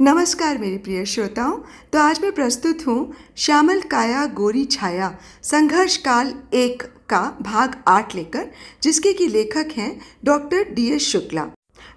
नमस्कार मेरे प्रिय श्रोताओं। तो आज मैं प्रस्तुत हूँ श्यामल काया गोरी छाया संघर्ष काल 1 का भाग 8 लेकर, जिसके की लेखक हैं डॉक्टर DS शुक्ला।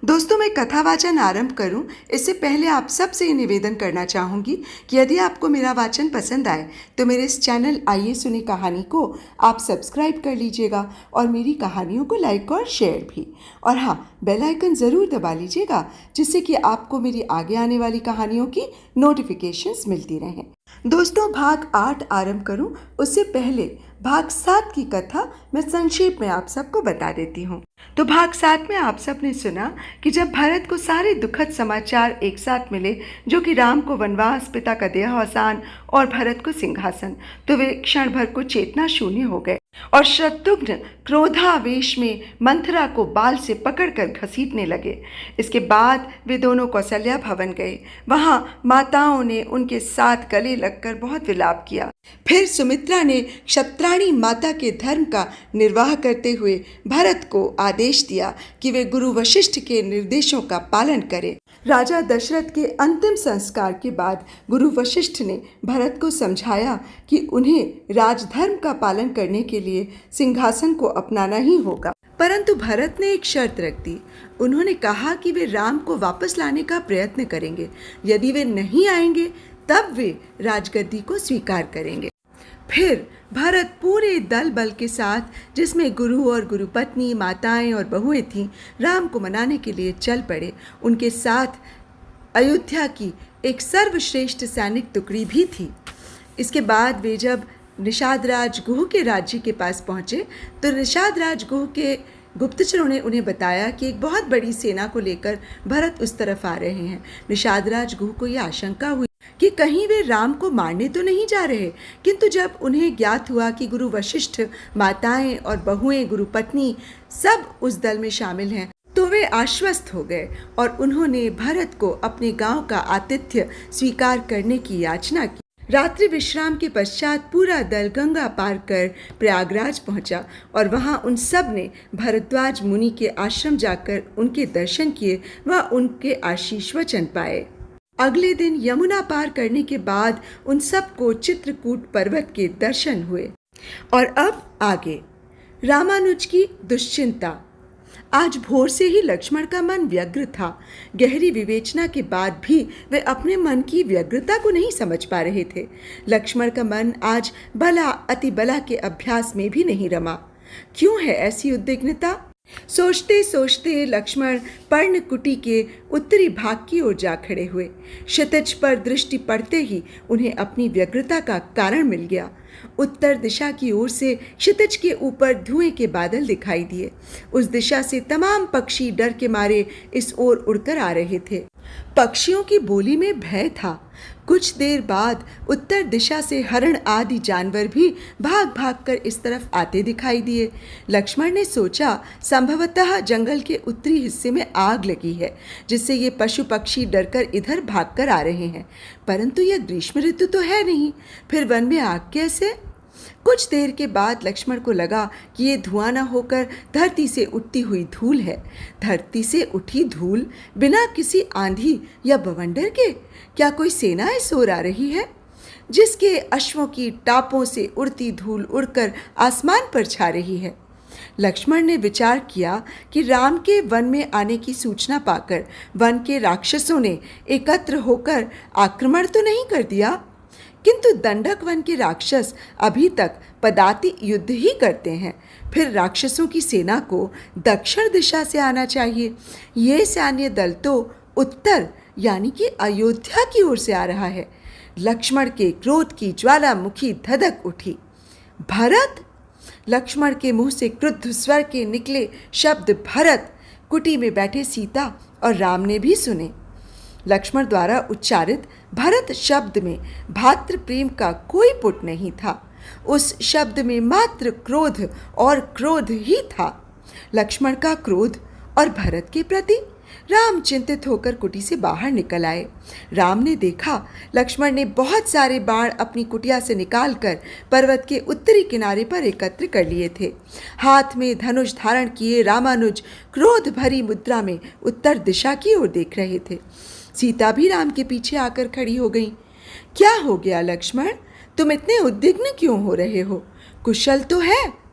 दोस्तों, मैं कथा वाचन आरंभ करूं इससे पहले आप सबसे निवेदन करना चाहूँगी कि यदि आपको मेरा वाचन पसंद आए तो मेरे इस चैनल आइए सुनी कहानी को आप सब्सक्राइब कर लीजिएगा और मेरी कहानियों को लाइक और शेयर भी। और हाँ, बेल आइकन ज़रूर दबा लीजिएगा जिससे कि आपको मेरी आगे आने वाली कहानियों की नोटिफिकेशंस मिलती रहें। दोस्तों, भाग 8 आरंभ करूं उससे पहले भाग 7 की कथा मैं संक्षेप में आप सबको बता देती हूँ। तो भाग 7 में आप सब ने सुना कि जब भरत को सारे दुखद समाचार एक साथ मिले, जो कि राम को वनवास, पिता का देहावसान और भरत को सिंहासन, तो वे क्षण भर को चेतना शून्य हो गए और शत्रुघ्न क्रोधावेश में मंथरा को बाल से पकड़कर घसीटने लगे। इसके बाद वे दोनों कौशल्या भवन गए। वहां माताओं ने उनके साथ गले लगकर बहुत विलाप किया। फिर सुमित्रा ने क्षत्राणी माता के धर्म का निर्वाह करते हुए भरत को आदेश दिया कि वे गुरु वशिष्ठ के निर्देशों का पालन करें। राजा दशरथ के अंतिम संस्कार के बाद गुरु वशिष्ठ ने भरत को समझाया कि उन्हें राजधर्म का पालन करने के लिए सिंहासन को अपनाना ही होगा। परंतु भरत ने एक शर्त रख दी। उन्होंने कहा कि वे राम को वापस लाने का प्रयत्न करेंगे। यदि वे नहीं आएंगे तब वे राजगद्दी को स्वीकार करेंगे। फिर भरत पूरे दल बल के साथ, जिसमें गुरु और गुरु पत्नी, माताएं और बहुएं थीं, राम को मनाने के लिए चल पड़े। उनके साथ अयोध्या की एक सर्वश्रेष्ठ सैनिक टुकड़ी भी थी। इसके बाद वे जब निषाद राज गुह के राज्य के पास पहुँचे तो निषाद राज गुह के गुप्तचरों ने उन्हें बताया कि एक बहुत बड़ी सेना को लेकर भरत उस तरफ आ रहे हैं। निषाद राज गुह को यह आशंका हुई कि कहीं वे राम को मारने तो नहीं जा रहे, किंतु जब उन्हें ज्ञात हुआ कि गुरु वशिष्ठ, माताएं और बहुएं, गुरु पत्नी सब उस दल में शामिल हैं, तो वे आश्वस्त हो गए और उन्होंने भरत को अपने गांव का आतिथ्य स्वीकार करने की याचना की। रात्रि विश्राम के पश्चात पूरा दल गंगा पार कर प्रयागराज पहुंचा और वहां उन सब ने भरद्वाज मुनि के आश्रम जाकर उनके दर्शन किए व उनके आशीष वचन पाए। अगले दिन यमुना पार करने के बाद उन सबको चित्रकूट पर्वत के दर्शन हुए। और अब आगे रामानुज की दुश्चिंता। आज भोर से ही लक्ष्मण का मन व्यग्र था। गहरी विवेचना के बाद भी वे अपने मन की व्यग्रता को नहीं समझ पा रहे थे। लक्ष्मण का मन आज बला अति बला के अभ्यास में भी नहीं रमा। क्यों है ऐसी उद्विग्नता? सोचते सोचते लक्ष्मण पर्णकुटी के उत्तरी भाग की ओर जा खड़े हुए। क्षितिज पर दृष्टि पड़ते ही उन्हें अपनी व्यग्रता का कारण मिल गया। उत्तर दिशा की ओर से क्षितिज के ऊपर धुएं के बादल दिखाई दिए। उस दिशा से तमाम पक्षी डर के मारे इस ओर उड़कर आ रहे थे। पक्षियों की बोली में भय था। कुछ देर बाद उत्तर दिशा से हरण आदि जानवर भी भाग भाग कर इस तरफ आते दिखाई दिए। लक्ष्मण ने सोचा संभवतः जंगल के उत्तरी हिस्से में आग लगी है, जिससे ये पशु पक्षी डरकर इधर भागकर आ रहे हैं। परंतु यह ग्रीष्म ऋतु तो है नहीं, फिर वन में आग कैसे? कुछ देर के बाद लक्ष्मण को लगा कि ये धुआं न होकर धरती से उठती हुई धूल है। धरती से उठी धूल बिना किसी आंधी या बवंडर के? क्या कोई सेना इस ओर आ रही है, जिसके अश्वों की टापों से उड़ती धूल उड़कर आसमान पर छा रही है? लक्ष्मण ने विचार किया कि राम के वन में आने की सूचना पाकर वन के राक्षसों ने एकत्र होकर आक्रमण तो नहीं कर दिया, किंतु दंडक वन के राक्षस अभी तक पदाति युद्ध ही करते हैं। फिर राक्षसों की सेना को दक्षिण दिशा से आना चाहिए। ये सैन्य दल तो उत्तर यानी कि अयोध्या की ओर से आ रहा है। लक्ष्मण के क्रोध की ज्वालामुखी धधक उठी। भरत! लक्ष्मण के मुंह से क्रुद्ध स्वर के निकले शब्द भरत कुटी में बैठे सीता और राम ने भी सुने। लक्ष्मण द्वारा उच्चारित भरत शब्द में भातृ प्रेम का कोई पुट नहीं था। उस शब्द में मात्र क्रोध और क्रोध ही था। लक्ष्मण का क्रोध और भरत के प्रति। राम चिंतित होकर कुटी से बाहर निकल आए। राम ने देखा लक्ष्मण ने बहुत सारे बाण अपनी कुटिया से निकालकर पर्वत के उत्तरी किनारे पर एकत्र कर लिए थे। हाथ में धनुष धारण किए रामानुज क्रोध भरी मुद्रा में उत्तर दिशा की ओर देख रहे थे। सीता भी राम के पीछे आकर खड़ी हो गई। क्या हो गया लक्ष्मण, तुम इतने उद्विग्न क्यों हो रहे हो? कुशल तो है?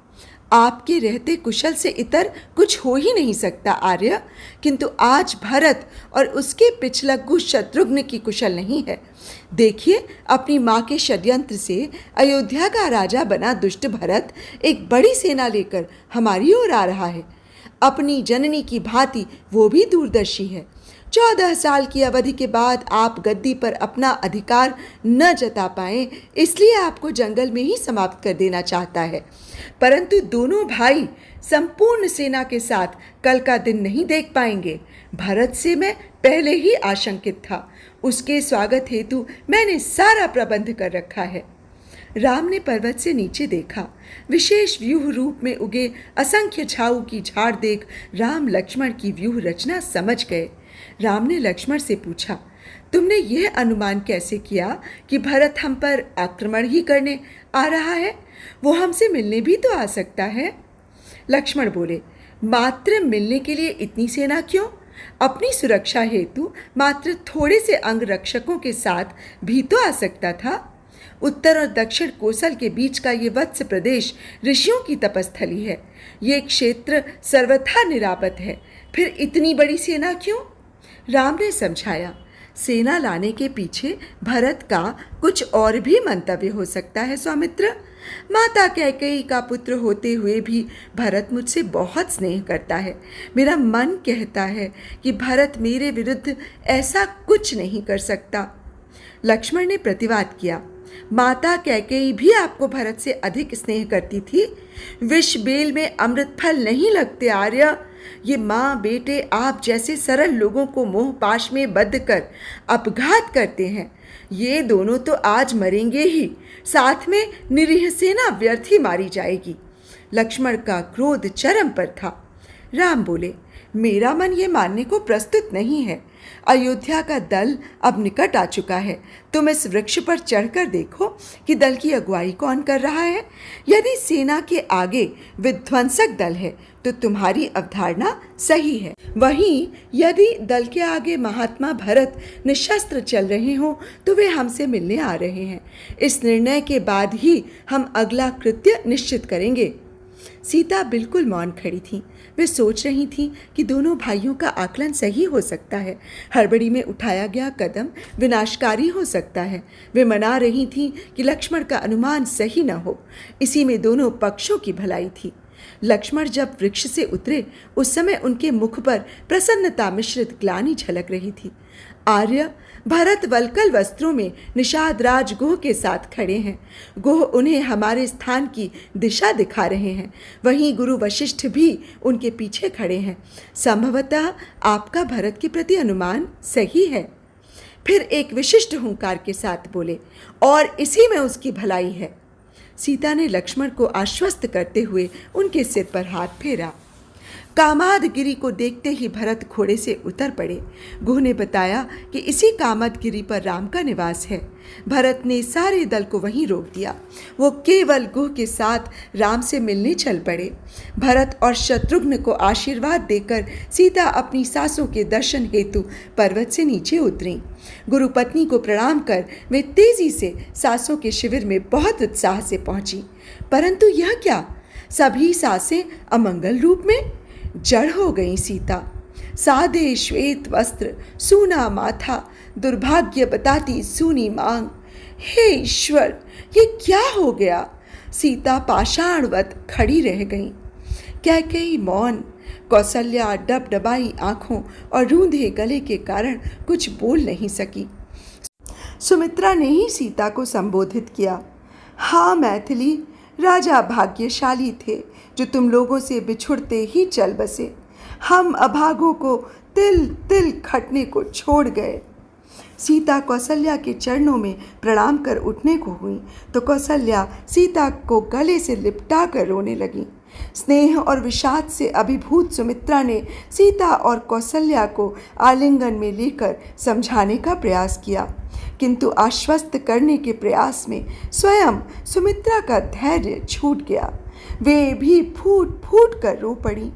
आपके रहते कुशल से इतर कुछ हो ही नहीं सकता आर्य, किंतु आज भरत और उसके पिछलग्गू शत्रुघ्न की कुशल नहीं है। देखिए, अपनी माँ के षड्यंत्र से अयोध्या का राजा बना दुष्ट भरत एक बड़ी सेना लेकर हमारी ओर आ रहा है। अपनी जननी की भांति वो भी दूरदर्शी है। 14 साल की अवधि के बाद आप गद्दी पर अपना अधिकार न जता पाए, इसलिए आपको जंगल में ही समाप्त कर देना चाहता है। परंतु दोनों भाई संपूर्ण सेना के साथ कल का दिन नहीं देख पाएंगे। भरत से मैं पहले ही आशंकित था। उसके स्वागत हेतु मैंने सारा प्रबंध कर रखा है। राम ने पर्वत से नीचे देखा। विशेष व्यूह रूप में उगे असंख्य छाऊ की झाड़ देख राम लक्ष्मण की व्यूह रचना समझ गए। राम ने लक्ष्मण से पूछा, तुमने यह अनुमान कैसे किया कि भरत हम पर आक्रमण ही करने आ रहा है? वो हमसे मिलने भी तो आ सकता है। लक्ष्मण बोले, मात्र मिलने के लिए इतनी सेना क्यों? अपनी सुरक्षा हेतु मात्र थोड़े से अंगरक्षकों के साथ भी तो आ सकता था। उत्तर और दक्षिण कोसल के बीच का ये वत्स प्रदेश ऋषियों की तपस्थली है। ये क्षेत्र सर्वथा निरापद है, फिर इतनी बड़ी सेना क्यों? राम ने समझाया, सेना लाने के पीछे भरत का कुछ और भी मंतव्य हो सकता है सौमित्र। माता कैकेयी का पुत्र होते हुए भी भरत मुझसे बहुत स्नेह करता है। मेरा मन कहता है कि भरत मेरे विरुद्ध ऐसा कुछ नहीं कर सकता। लक्ष्मण ने प्रतिवाद किया, माता कैकेयी भी आपको भरत से अधिक स्नेह करती थी। विष बेल में अमृत फल नहीं लगते आर्य। ये माँ बेटे आप जैसे सरल लोगों को मोह पाश में बंध कर अपघात करते हैं। ये दोनों तो आज मरेंगे ही, साथ में निरीह सेना व्यर्थ ही मारी जाएगी। लक्ष्मण का क्रोध चरम पर था। राम बोले, मेरा मन ये मानने को प्रस्तुत नहीं है। अयोध्या का दल अब निकट आ चुका है। तुम इस वृक्ष पर चढ़कर देखो कि दल की अगुवाई कौन कर रहा है। यदि सेना के आगे विध्वंसक दल है तो तुम्हारी अवधारणा सही है। वहीं यदि दल के आगे महात्मा भरत निशस्त्र चल रहे हों तो वे हमसे मिलने आ रहे हैं। इस निर्णय के बाद ही हम अगला कृत्य निश्चित करेंगे। सीता बिल्कुल मौन खड़ी थी। वे सोच रही थीं कि दोनों भाइयों का आकलन सही हो सकता है। हड़बड़ी में उठाया गया कदम विनाशकारी हो सकता है। वे मना रही थीं कि लक्ष्मण का अनुमान सही न हो। इसी में दोनों पक्षों की भलाई थी। लक्ष्मण जब वृक्ष से उतरे उस समय उनके मुख पर प्रसन्नता मिश्रित ग्लानि झलक रही थी। आर्य, भरत वल्कल वस्त्रों में निषाद राज गुह के साथ खड़े हैं। गुह उन्हें हमारे स्थान की दिशा दिखा रहे हैं। वहीं गुरु वशिष्ठ भी उनके पीछे खड़े हैं। संभवतः आपका भरत के प्रति अनुमान सही है। फिर एक विशिष्ट हुंकार के साथ बोले, और इसी में उसकी भलाई है। सीता ने लक्ष्मण को आश्वस्त करते हुए उनके सिर पर हाथ फेरा। कामादगिरी को देखते ही भरत घोड़े से उतर पड़े। गुह ने बताया कि इसी कामदगिरी पर राम का निवास है। भरत ने सारे दल को वहीं रोक दिया। वो केवल गुह के साथ राम से मिलने चल पड़े। भरत और शत्रुघ्न को आशीर्वाद देकर सीता अपनी सासों के दर्शन हेतु पर्वत से नीचे उतरी। गुरुपत्नी को प्रणाम कर वे तेजी से सासों के शिविर में बहुत उत्साह से पहुंची। परंतु यह क्या, सभी सासें अमंगल रूप में जड़ हो गई। सीता सादे श्वेत वस्त्र, सूना माथा, दुर्भाग्य बताती सूनी मांग। हे ईश्वर, ये क्या हो गया? सीता पाषाणवत खड़ी रह गई। कैकेयी मौन, कौसल्या डबडबाई आंखों और रूंधे गले के कारण कुछ बोल नहीं सकी। सुमित्रा ने ही सीता को संबोधित किया। हाँ मैथिली, राजा भाग्यशाली थे जो तुम लोगों से बिछुड़ते ही चल बसे। हम अभागों को तिल तिल खटने को छोड़ गए। सीता कौसल्या के चरणों में प्रणाम कर उठने को हुई तो कौसल्या सीता को गले से लिपटा कर रोने लगी। स्नेह और विषाद से अभिभूत सुमित्रा ने सीता और कौसल्या को आलिंगन में लेकर समझाने का प्रयास किया, किंतु आश्वस्त करने के प्रयास में स्वयं सुमित्रा का धैर्य छूट गया। वे भी फूट फूट कर रो पड़ी।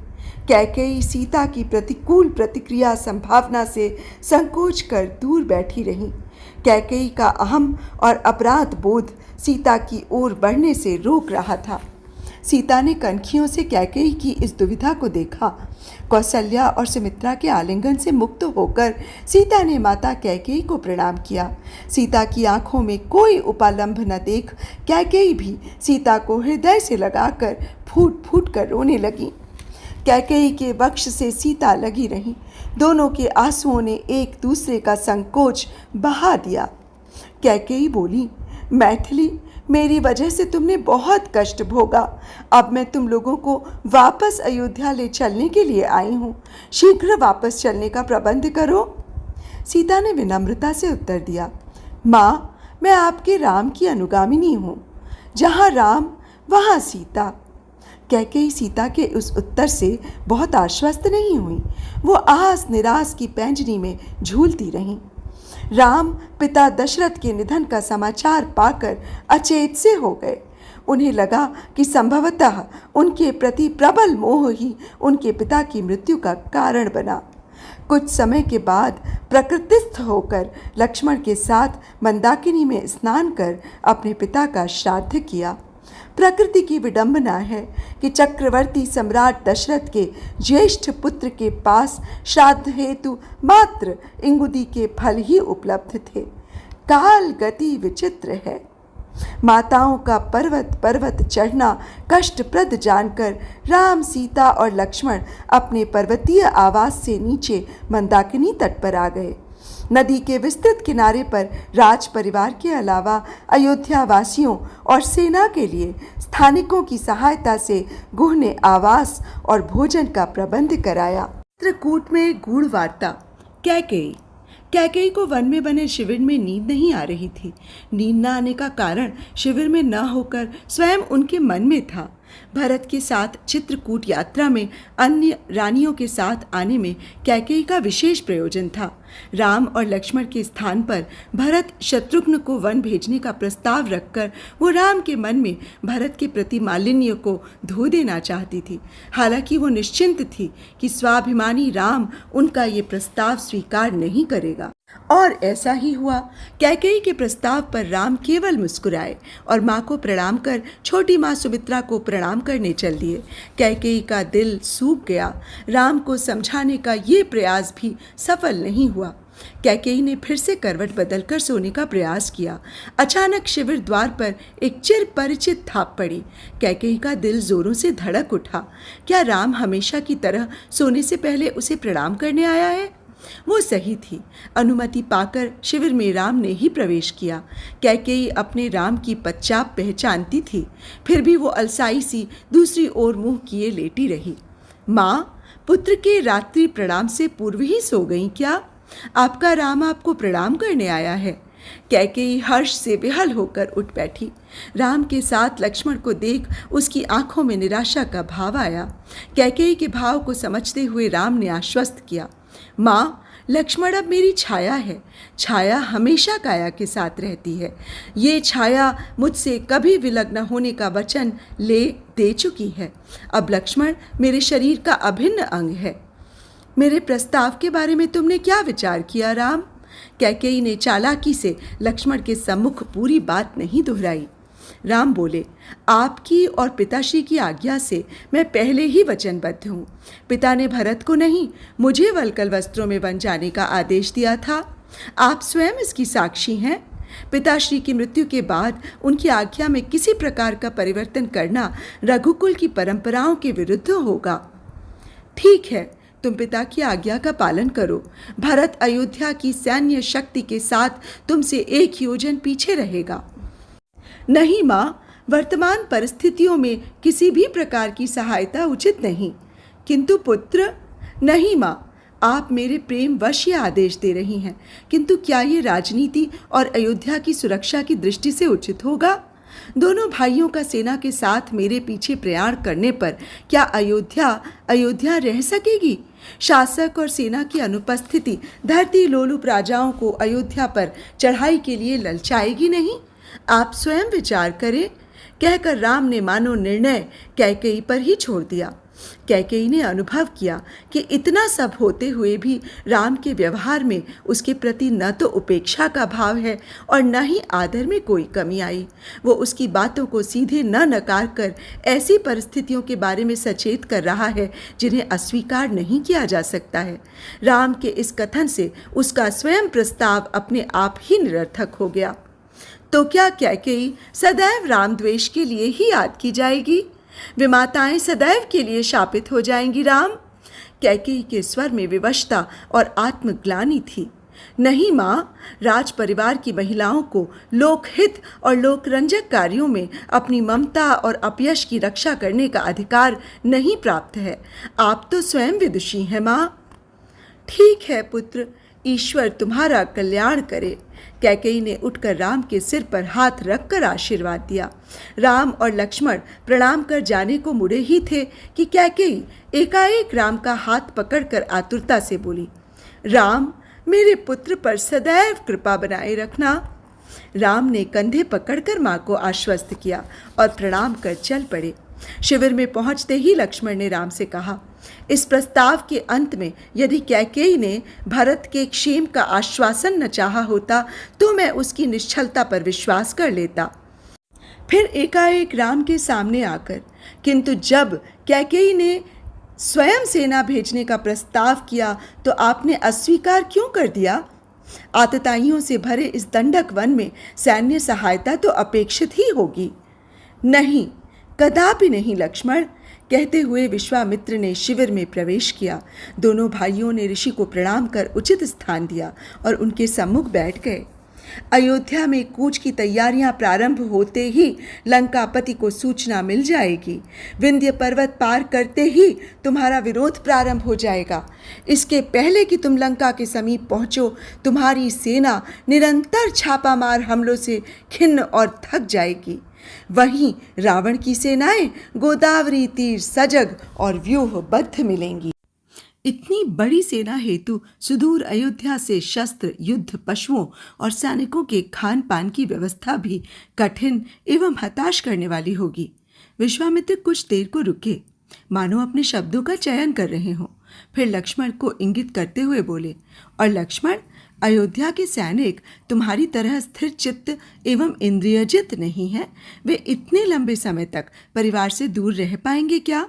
कैकेयी सीता की प्रतिकूल प्रतिक्रिया संभावना से संकोच कर दूर बैठी रही। कैकेयी का अहम और अपराध बोध सीता की ओर बढ़ने से रोक रहा था। सीता ने कनखियों से कैकेयी की इस दुविधा को देखा। कौशल्या और सुमित्रा के आलिंगन से मुक्त होकर सीता ने माता कैकेयी को प्रणाम किया। सीता की आंखों में कोई उपालंभ न देख कैकेयी भी सीता को हृदय से लगाकर फूट फूट कर रोने लगी। कैकेयी के वक्ष से सीता लगी रही। दोनों के आंसुओं ने एक दूसरे का संकोच बहा दिया। कैकेयी बोली, मैथिली, मेरी वजह से तुमने बहुत कष्ट भोगा। अब मैं तुम लोगों को वापस अयोध्या ले चलने के लिए आई हूँ। शीघ्र वापस चलने का प्रबंध करो। सीता ने विनम्रता से उत्तर दिया, माँ, मैं आपके राम की अनुगामिनी हूँ। जहाँ राम वहाँ सीता। कैकेयी सीता के उस उत्तर से बहुत आश्वस्त नहीं हुई। वो आस निराश की पैंजनी में झूलती रहीं। राम पिता दशरथ के निधन का समाचार पाकर अचेत से हो गए। उन्हें लगा कि संभवतः उनके प्रति प्रबल मोह ही उनके पिता की मृत्यु का कारण बना। कुछ समय के बाद प्रकृतिस्थ होकर लक्ष्मण के साथ मंदाकिनी में स्नान कर अपने पिता का श्राद्ध किया। प्रकृति की विडंबना है कि चक्रवर्ती सम्राट दशरथ के ज्येष्ठ पुत्र के पास श्राद्ध हेतु मात्र इंगुदी के फल ही उपलब्ध थे। काल गति विचित्र है। माताओं का पर्वत पर्वत चढ़ना कष्टप्रद जानकर राम, सीता और लक्ष्मण अपने पर्वतीय आवास से नीचे मंदाकिनी तट पर आ गए। नदी के विस्तृत किनारे पर राज परिवार के अलावा अयोध्या वासियों और सेना के लिए स्थानिकों की सहायता से गुह ने आवास और भोजन का प्रबंध कराया। चित्रकूट में गूढ़ वार्ता। कैकेयी को वन में बने शिविर में नींद नहीं आ रही थी। नींद न आने का कारण शिविर में न होकर स्वयं उनके मन में था। भरत के साथ चित्रकूट यात्रा में अन्य रानियों के साथ आने में कैकेयी का विशेष प्रयोजन था। राम और लक्ष्मण के स्थान पर भरत शत्रुघ्न को वन भेजने का प्रस्ताव रखकर वो राम के मन में भरत के प्रति मालिन्य को धो देना चाहती थी। हालांकि वो निश्चिंत थी कि स्वाभिमानी राम उनका ये प्रस्ताव स्वीकार नहीं करेगा। और ऐसा ही हुआ। कैकेयी के प्रस्ताव पर राम केवल मुस्कुराए और माँ को प्रणाम कर छोटी माँ सुमित्रा को प्रणाम करने चल दिए। कैकेयी का दिल सूख गया। राम को समझाने का ये प्रयास भी सफल नहीं हुआ। कैकेयी ने फिर से करवट बदलकर सोने का प्रयास किया। अचानक शिविर द्वार पर एक चिर परिचित थाप पड़ी। कैकेयी का दिल जोरों से धड़क उठा। क्या राम हमेशा की तरह सोने से पहले उसे प्रणाम करने आया है? वो सही थी। अनुमति पाकर शिविर में राम ने ही प्रवेश किया। कैकेयी अपने राम की पदचाप पहचानती थी, फिर भी वो अलसाई सी दूसरी ओर मुंह किए लेटी रही। माँ, पुत्र के रात्रि प्रणाम से पूर्व ही सो गई क्या? आपका राम आपको प्रणाम करने आया है। कैकेयी हर्ष से बेहाल होकर उठ बैठी। राम के साथ लक्ष्मण को देख उसकी आंखों में निराशा का भाव आया। कैकेयी के भाव को समझते हुए राम ने आश्वस्त किया, माँ, लक्ष्मण अब मेरी छाया है। छाया हमेशा काया के साथ रहती है। ये छाया मुझसे कभी विलग न होने का वचन दे चुकी है। अब लक्ष्मण मेरे शरीर का अभिन्न अंग है। मेरे प्रस्ताव के बारे में तुमने क्या विचार किया राम? कैकेयी ने चालाकी से लक्ष्मण के सम्मुख पूरी बात नहीं दोहराई। राम बोले, आपकी और पिताश्री की आज्ञा से मैं पहले ही वचनबद्ध हूँ। पिता ने भरत को नहीं, मुझे वल्कल वस्त्रों में बन जाने का आदेश दिया था। आप स्वयं इसकी साक्षी हैं। पिताश्री की मृत्यु के बाद उनकी आज्ञा में किसी प्रकार का परिवर्तन करना रघुकुल की परंपराओं के विरुद्ध होगा। ठीक है, तुम पिता की आज्ञा का पालन करो। भरत अयोध्या की सैन्य शक्ति के साथ तुमसे 1 योजन पीछे रहेगा। नहीं माँ, वर्तमान परिस्थितियों में किसी भी प्रकार की सहायता उचित नहीं। किंतु पुत्र? नहीं माँ, आप मेरे प्रेम वश ये आदेश दे रही हैं, किंतु क्या ये राजनीति और अयोध्या की सुरक्षा की दृष्टि से उचित होगा? दोनों भाइयों का सेना के साथ मेरे पीछे प्रयाण करने पर क्या अयोध्या रह सकेगी? शासक और सेना की अनुपस्थिति धरती लोलुप राजाओं को अयोध्या पर चढ़ाई के लिए ललचाएगी नहीं? आप स्वयं विचार करें। कहकर राम ने मानो निर्णय कैकेयी पर ही छोड़ दिया। कैकेयी ने अनुभव किया कि इतना सब होते हुए भी राम के व्यवहार में उसके प्रति न तो उपेक्षा का भाव है और न ही आदर में कोई कमी आई। वो उसकी बातों को सीधे न नकार कर ऐसी परिस्थितियों के बारे में सचेत कर रहा है जिन्हें अस्वीकार नहीं किया जा सकता है। राम के इस कथन से उसका स्वयं प्रस्ताव अपने आप ही निरर्थक हो गया। तो क्या कैकेयी सदैव रामद्वेष के लिए ही याद की जाएगी? विमाताएं सदैव के लिए शापित हो जाएंगी राम? कैकेयी के स्वर में विवशता और आत्मग्लानि थी। नहीं माँ, राज परिवार की महिलाओं को लोकहित और लोकरंजक कार्यों में अपनी ममता और अपयश की रक्षा करने का अधिकार नहीं प्राप्त है। आप तो स्वयं विदुषी हैं माँ। ठीक है पुत्र, ईश्वर तुम्हारा कल्याण करे। कैकेयी ने उठकर राम के सिर पर हाथ रखकर आशीर्वाद दिया। राम और लक्ष्मण प्रणाम कर जाने को मुड़े ही थे कि कैकेयी एकाएक राम का हाथ पकड़कर आतुरता से बोली, राम, मेरे पुत्र पर सदैव कृपा बनाए रखना। राम ने कंधे पकड़कर माँ को आश्वस्त किया और प्रणाम कर चल पड़े। शिविर में पहुंचते ही लक्ष्मण ने राम से कहा, इस प्रस्ताव के अंत में यदि कैकेयी ने भरत के क्षेम का आश्वासन न चाहा होता तो मैं उसकी निश्चलता पर विश्वास कर लेता। फिर एकाएक राम के सामने आकर, किंतु जब कैकेयी ने स्वयं सेना भेजने का प्रस्ताव किया तो आपने अस्वीकार क्यों कर दिया? आतताइयों से भरे इस दंडक वन में सैन्य सहायता तो अपेक्षित ही होगी। नहीं, कदापि नहीं लक्ष्मण, कहते हुए विश्वामित्र ने शिविर में प्रवेश किया। दोनों भाइयों ने ऋषि को प्रणाम कर उचित स्थान दिया और उनके सम्मुख बैठ गए। अयोध्या में कूच की तैयारियां प्रारंभ होते ही लंकापति को सूचना मिल जाएगी। विंध्य पर्वत पार करते ही तुम्हारा विरोध प्रारंभ हो जाएगा। इसके पहले कि तुम लंका के समीप पहुंचो, तुम्हारी सेना निरंतर छापामार हमलों से खिन्न और थक जाएगी। वहीं रावण की सेनाएं गोदावरी तीर सजग और व्यूहबद्ध मिलेंगी। इतनी बड़ी सेना हेतु सुदूर अयोध्या से शस्त्र, युद्ध, पशुओं और सैनिकों के खान पान की व्यवस्था भी कठिन एवं हताश करने वाली होगी। विश्वामित्र कुछ देर को रुके, मानो अपने शब्दों का चयन कर रहे हों। फिर लक्ष्मण को इंगित करते हुए बोले, और लक्ष्मण, अयोध्या के सैनिक तुम्हारी तरह स्थिर चित्त एवं इंद्रियजित नहीं है। वे इतने लंबे समय तक परिवार से दूर रह पाएंगे क्या?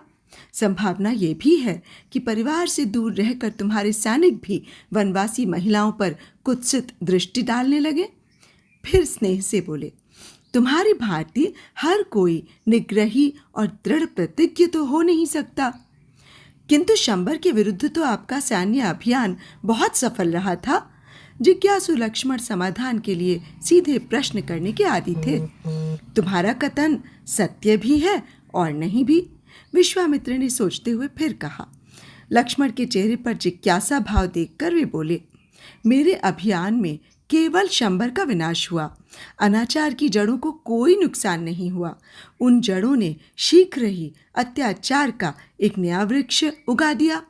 संभावना ये भी है कि परिवार से दूर रहकर तुम्हारे सैनिक भी वनवासी महिलाओं पर कुत्सित दृष्टि डालने लगे। फिर स्नेह से बोले, तुम्हारी भांति हर कोई निग्रही और दृढ़ प्रतिज्ञ तो हो नहीं सकता, किंतु शंबर के विरुद्ध तो आपका सैन्य अभियान बहुत सफल रहा था। जिज्ञासु लक्ष्मण समाधान के लिए सीधे प्रश्न करने के आदी थे। तुम्हारा कथन सत्य भी है और नहीं भी, विश्वामित्र ने सोचते हुए फिर कहा। लक्ष्मण के चेहरे पर जिज्ञासा भाव देखकर वे बोले, मेरे अभियान में केवल शंबर का विनाश हुआ, अनाचार की जड़ों को कोई नुकसान नहीं हुआ। उन जड़ों ने शीघ्र ही अत्याचार का एक नया वृक्ष उगा दिया।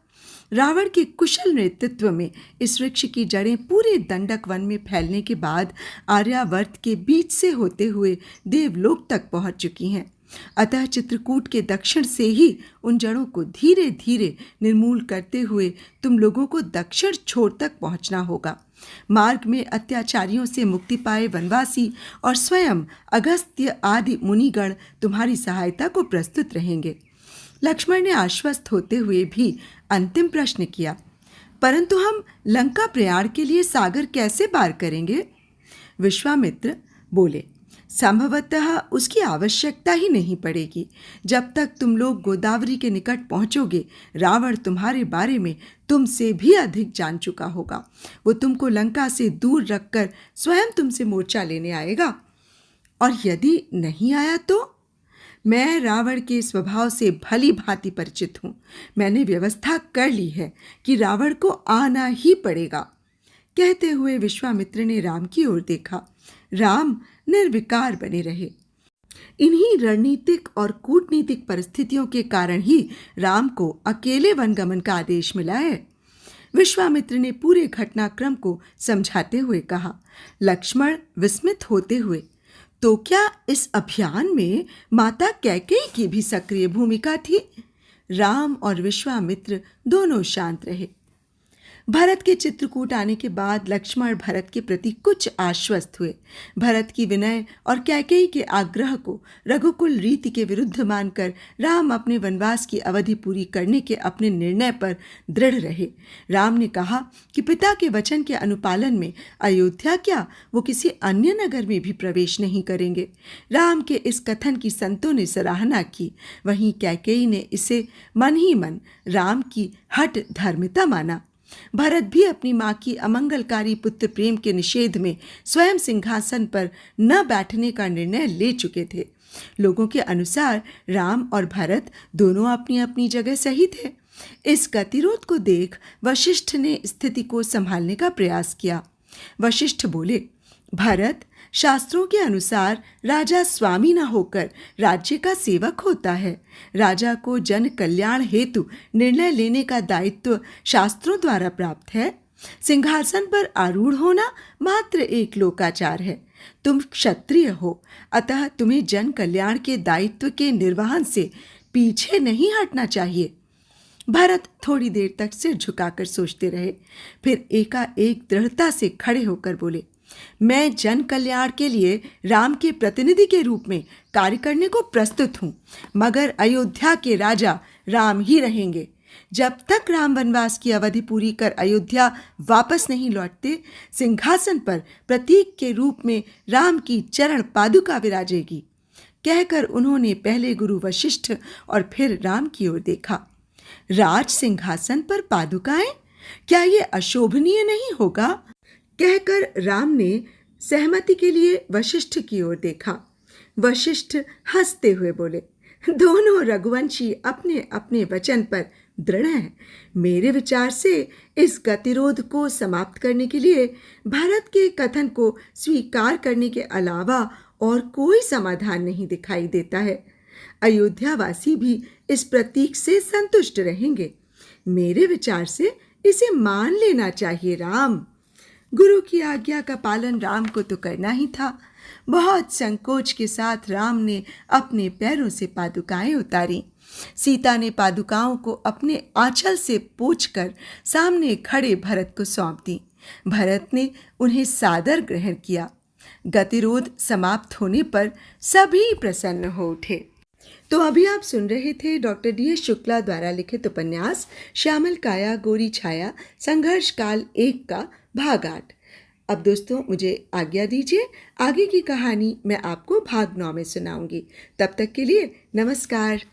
रावण के कुशल नेतृत्व में इस वृक्ष की जड़ें पूरे दंडक वन में फैलने के बाद आर्यावर्त के बीच से होते हुए देवलोक तक पहुंच चुकी हैं। अतः चित्रकूट के दक्षिण से ही उन जड़ों को धीरे धीरे निर्मूल करते हुए तुम लोगों को दक्षिण छोर तक पहुंचना होगा। मार्ग में अत्याचारियों से मुक्ति पाए वनवासी और स्वयं अगस्त्य आदि मुनिगण तुम्हारी सहायता को प्रस्तुत रहेंगे। लक्ष्मण ने आश्वस्त होते हुए भी अंतिम प्रश्न किया, परंतु हम लंका प्रयाण के लिए सागर कैसे पार करेंगे? विश्वामित्र बोले, संभवतः उसकी आवश्यकता ही नहीं पड़ेगी। जब तक तुम लोग गोदावरी के निकट पहुंचोगे, रावण तुम्हारे बारे में तुमसे भी अधिक जान चुका होगा। वो तुमको लंका से दूर रखकर स्वयं तुमसे मोर्चा लेने आएगा, और यदि नहीं आया तो? मैं रावण के स्वभाव से भली भांति परिचित हूँ। मैंने व्यवस्था कर ली है कि रावण को आना ही पड़ेगा। कहते हुए विश्वामित्र ने राम की ओर देखा। राम निर्विकार बने रहे। इन्हीं रणनीतिक और कूटनीतिक परिस्थितियों के कारण ही राम को अकेले वनगमन का आदेश मिला है। विश्वामित्र ने पूरे घटनाक्रम को समझाते हुए कहा। लक्ष्मण विस्मित होते हुए, तो क्या इस अभियान में माता कैकेयी की भी सक्रिय भूमिका थी? राम और विश्वामित्र दोनों शांत रहे। भरत के चित्रकूट आने के बाद लक्ष्मण भरत के प्रति कुछ आश्वस्त हुए। भरत की विनय और कैकेयी के आग्रह को रघुकुल रीति के विरुद्ध मानकर राम अपने वनवास की अवधि पूरी करने के अपने निर्णय पर दृढ़ रहे। राम ने कहा कि पिता के वचन के अनुपालन में अयोध्या क्या, वो किसी अन्य नगर में भी प्रवेश नहीं करेंगे। राम के इस कथन की संतों ने सराहना की। वहीं कैकेयी ने इसे मन ही मन राम की हठ धर्मिता माना। भरत भी अपनी मां की अमंगलकारी पुत्र प्रेम के निषेध में स्वयं सिंहासन पर न बैठने का निर्णय ले चुके थे। लोगों के अनुसार राम और भरत दोनों अपनी अपनी जगह सही थे। इस गतिरोध को देख वशिष्ठ ने स्थिति को संभालने का प्रयास किया। वशिष्ठ बोले, भरत, शास्त्रों के अनुसार राजा स्वामी न होकर राज्य का सेवक होता है। राजा को जन कल्याण हेतु निर्णय लेने का दायित्व शास्त्रों द्वारा प्राप्त है। सिंहासन पर आरूढ़ होना मात्र एक लोकाचार है। तुम क्षत्रिय हो, अतः तुम्हें जन कल्याण के दायित्व के निर्वहन से पीछे नहीं हटना चाहिए। भरत थोड़ी देर तक सिर झुकाकर सोचते रहे, फिर एकाएक दृढ़ता से खड़े होकर बोले, मैं जन कल्याण के लिए राम के प्रतिनिधि के रूप में कार्य करने को प्रस्तुत हूं, मगर अयोध्या के राजा राम ही रहेंगे। जब तक राम वनवास की अवधि पूरी कर अयोध्या वापस नहीं लौटते, सिंहासन पर प्रतीक के रूप में राम की चरण पादुका विराजेगी। कहकर उन्होंने पहले गुरु वशिष्ठ और फिर राम की ओर देखा। राज सिंहासन पर पादुकाएं, क्या ये अशोभनीय नहीं होगा? कहकर राम ने सहमति के लिए वशिष्ठ की ओर देखा। वशिष्ठ हंसते हुए बोले, दोनों रघुवंशी अपने अपने वचन पर दृढ़ हैं। मेरे विचार से इस गतिरोध को समाप्त करने के लिए भरत के कथन को स्वीकार करने के अलावा और कोई समाधान नहीं दिखाई देता है। अयोध्यावासी भी इस प्रतीक से संतुष्ट रहेंगे। मेरे विचार से इसे मान लेना चाहिए। राम, गुरु की आज्ञा का पालन राम को तो करना ही था। बहुत संकोच के साथ राम ने अपने पैरों से पादुकाएं उतारी। सीता ने पादुकाओं को अपने आंचल से पोंछकर सामने खड़े भरत को सौंप दी। भरत ने उन्हें सादर ग्रहण किया। गतिरोध समाप्त होने पर सभी प्रसन्न हो उठे। तो अभी आप सुन रहे थे डॉक्टर DS शुक्ला द्वारा लिखित उपन्यास श्यामल काया गोरी छाया संघर्ष काल 1 का भाग 8। अब दोस्तों मुझे आज्ञा दीजिए, आगे की कहानी मैं आपको भाग 9 में सुनाऊंगी। तब तक के लिए नमस्कार।